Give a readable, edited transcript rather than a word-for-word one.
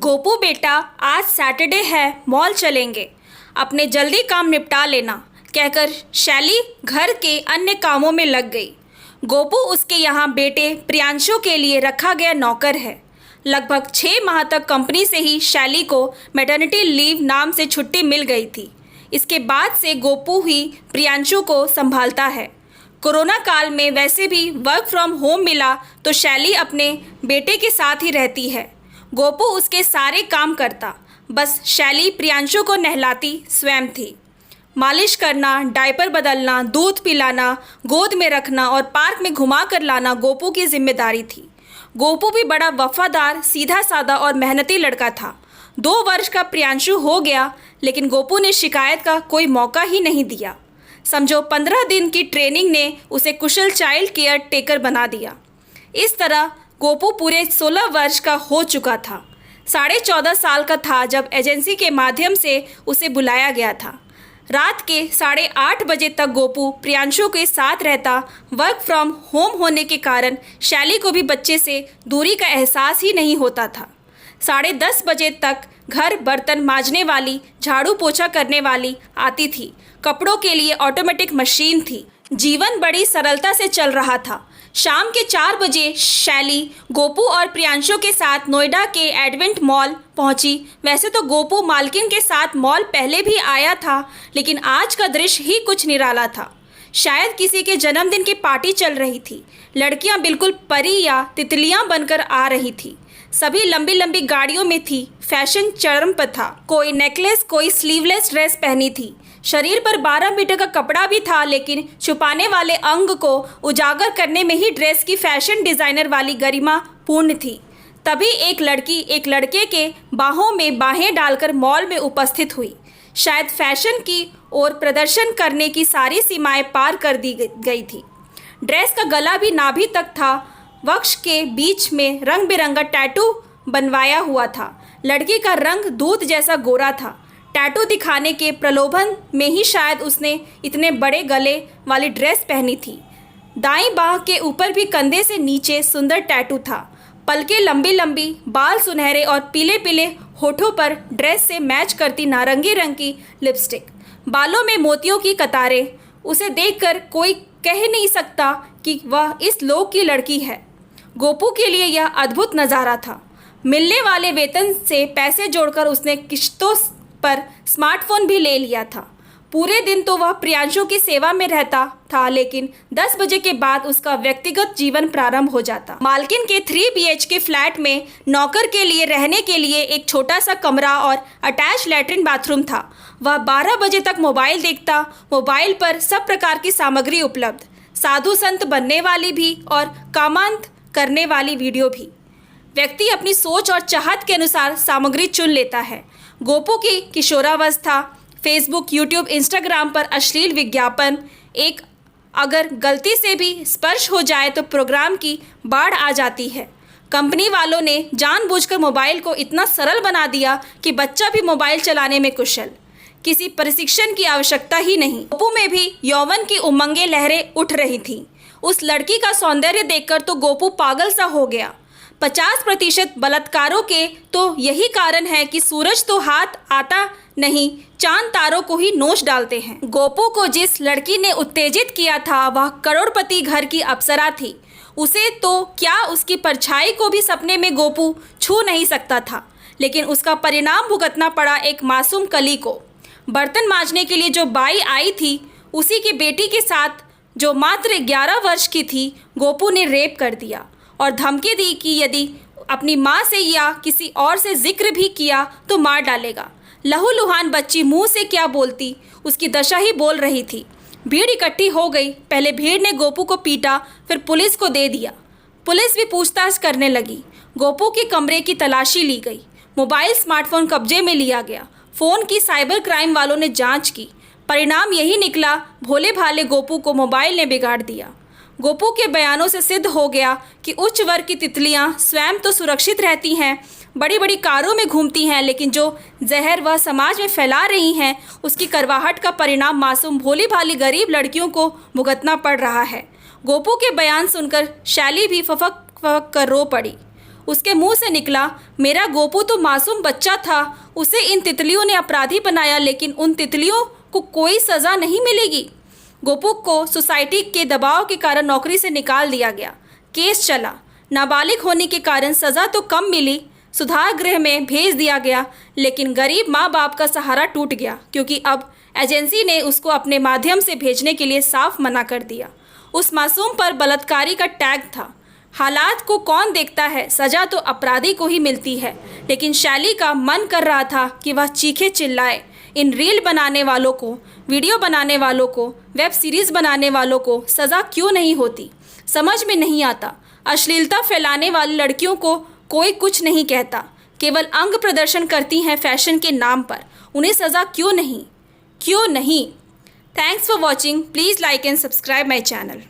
गोपू बेटा, आज सैटरडे है, मॉल चलेंगे, अपने जल्दी काम निपटा लेना, कहकर शैली घर के अन्य कामों में लग गई। गोपू उसके यहाँ बेटे प्रियांशु के लिए रखा गया नौकर है। लगभग 6 माह तक कंपनी से ही शैली को मैटरनिटी लीव नाम से छुट्टी मिल गई थी। इसके बाद से गोपू ही प्रियांशु को संभालता है। कोरोना काल में वैसे भी वर्क फ्रॉम होम मिला तो शैली अपने बेटे के साथ ही रहती है। गोपू उसके सारे काम करता, बस शैली प्रियांशु को नहलाती स्वयं थी। मालिश करना, डायपर बदलना, दूध पिलाना, गोद में रखना और पार्क में घुमा कर लाना गोपू की जिम्मेदारी थी। गोपू भी बड़ा वफादार, सीधा साधा और मेहनती लड़का था। 2 वर्ष का प्रियांशु हो गया, लेकिन गोपू ने शिकायत का कोई मौका ही नहीं दिया। समझो 15 दिन की ट्रेनिंग ने उसे कुशल चाइल्ड केयर टेकर बना दिया। इस तरह गोपू पूरे 16 वर्ष का हो चुका था। 14.5 साल का था जब एजेंसी के माध्यम से उसे बुलाया गया था। रात के 8:30 बजे तक गोपू प्रियांशु के साथ रहता। वर्क फ्रॉम होम होने के कारण शैली को भी बच्चे से दूरी का एहसास ही नहीं होता था। 10:30 बजे तक घर बर्तन मांजने वाली, झाड़ू पोछा करने वाली आती थी। कपड़ों के लिए ऑटोमेटिक मशीन थी। जीवन बड़ी सरलता से चल रहा था। शाम के 4 बजे शैली गोपू और प्रियांशु के साथ नोएडा के एडवेंट मॉल पहुंची। वैसे तो गोपू मालकिन के साथ मॉल पहले भी आया था, लेकिन आज का दृश्य ही कुछ निराला था। शायद किसी के जन्मदिन की पार्टी चल रही थी। लड़कियां बिल्कुल परी या तितलियां बनकर आ रही थी। सभी लंबी लंबी गाड़ियों में थी। फैशन चरम पर था। कोई नेकलेस, कोई स्लीवलेस ड्रेस पहनी थी। शरीर पर 12 मीटर का कपड़ा भी था, लेकिन छुपाने वाले अंग को उजागर करने में ही ड्रेस की फैशन डिज़ाइनर वाली गरिमा पूर्ण थी। तभी एक लड़की एक लड़के के बाहों में बाहें डालकर मॉल में उपस्थित हुई। शायद फैशन की ओर प्रदर्शन करने की सारी सीमाएं पार कर दी गई थी। ड्रेस का गला भी नाभि तक था। वक्ष के बीच में रंग बिरंगा टैटू बनवाया हुआ था। लड़की का रंग दूध जैसा गोरा था। टैटू दिखाने के प्रलोभन में ही शायद उसने इतने बड़े गले वाली ड्रेस पहनी थी। दाईं बाह के ऊपर भी कंधे से नीचे सुंदर टैटू था। पलकें लंबी लंबी, बाल सुनहरे और पीले पीले होठों पर ड्रेस से मैच करती नारंगी रंग की लिपस्टिक, बालों में मोतियों की कतारें। उसे देखकर कोई कह नहीं सकता कि वह इस लोक की लड़की है। गोपू के लिए यह अद्भुत नज़ारा था। मिलने वाले वेतन से पैसे जोड़कर उसने किश्तों पर स्मार्टफोन भी ले लिया था। पूरे दिन तो वह प्रियांशु की सेवा में रहता था, लेकिन 10 बजे के बाद उसका व्यक्तिगत जीवन प्रारंभ हो जाता। मालकिन के 3 BHK फ्लैट में नौकर के लिए रहने के लिए एक छोटा सा कमरा और अटैच लैट्रिन बाथरूम था। वह 12 बजे तक मोबाइल देखता। मोबाइल पर सब प्रकार की सामग्री उपलब्ध, साधु संत बनने वाली भी और कामांत करने वाली वीडियो भी। व्यक्ति अपनी सोच और चाहत के अनुसार सामग्री चुन लेता है। गोपू की किशोरावस्था, फेसबुक, यूट्यूब, इंस्टाग्राम पर अश्लील विज्ञापन, एक अगर गलती से भी स्पर्श हो जाए तो प्रोग्राम की बाढ़ आ जाती है। कंपनी वालों ने जानबूझकर मोबाइल को इतना सरल बना दिया कि बच्चा भी मोबाइल चलाने में कुशल। किसी प्रशिक्षण की आवश्यकता ही नहीं। गोपू में भी यौवन की उमंगें लहरें उठ रही थीं। उस लड़की का सौंदर्य देखकर तो गोपू पागल सा हो गया। 50% बलात्कारों के तो यही कारण है कि सूरज तो हाथ आता नहीं, चांद तारों को ही नोच डालते हैं। गोपू को जिस लड़की ने उत्तेजित किया था वह करोड़पति घर की अप्सरा थी। उसे तो क्या, उसकी परछाई को भी सपने में गोपू छू नहीं सकता था, लेकिन उसका परिणाम भुगतना पड़ा एक मासूम कली को। बर्तन मांजने के लिए जो बाई आई थी, उसी की बेटी के साथ जो मात्र 11 वर्ष की थी, गोपू ने रेप कर दिया और धमकी दी कि यदि अपनी माँ से या किसी और से जिक्र भी किया तो मार डालेगा। लहूलुहान बच्ची मुंह से क्या बोलती, उसकी दशा ही बोल रही थी। भीड़ इकट्ठी हो गई। पहले भीड़ ने गोपू को पीटा, फिर पुलिस को दे दिया। पुलिस भी पूछताछ करने लगी। गोपू के कमरे की तलाशी ली गई। मोबाइल, स्मार्टफोन कब्जे में लिया गया। फ़ोन की साइबर क्राइम वालों ने जाँच की। परिणाम यही निकला, भोले भाले गोपू को मोबाइल ने बिगाड़ दिया। गोपू के बयानों से सिद्ध हो गया कि उच्च वर्ग की तितलियां स्वयं तो सुरक्षित रहती हैं, बड़ी बड़ी कारों में घूमती हैं, लेकिन जो जहर वह समाज में फैला रही हैं, उसकी करवाहट का परिणाम मासूम भोली भाली गरीब लड़कियों को भुगतना पड़ रहा है। गोपू के बयान सुनकर शैली भी फफक फफक कर रो पड़ी। उसके मुंह से निकला, मेरा गोपू तो मासूम बच्चा था, उसे इन तितलियों ने अपराधी बनाया, लेकिन उन तितलियों को कोई सज़ा नहीं मिलेगी। गोपू को सोसाइटी के दबाव के कारण नौकरी से निकाल दिया गया। केस चला, नाबालिग होने के कारण सज़ा तो कम मिली, सुधार गृह में भेज दिया गया, लेकिन गरीब माँ बाप का सहारा टूट गया क्योंकि अब एजेंसी ने उसको अपने माध्यम से भेजने के लिए साफ मना कर दिया। उस मासूम पर बलात्कारी का टैग था। हालात को कौन देखता है, सज़ा तो अपराधी को ही मिलती है। लेकिन शैली का मन कर रहा था कि वह चीखे चिल्लाए। इन रील बनाने वालों को, वीडियो बनाने वालों को, वेब सीरीज़ बनाने वालों को सज़ा क्यों नहीं होती, समझ में नहीं आता। अश्लीलता फैलाने वाली लड़कियों को कोई कुछ नहीं कहता, केवल अंग प्रदर्शन करती हैं फैशन के नाम पर, उन्हें सज़ा क्यों नहीं? Thanks for watching. Please like and subscribe my channel.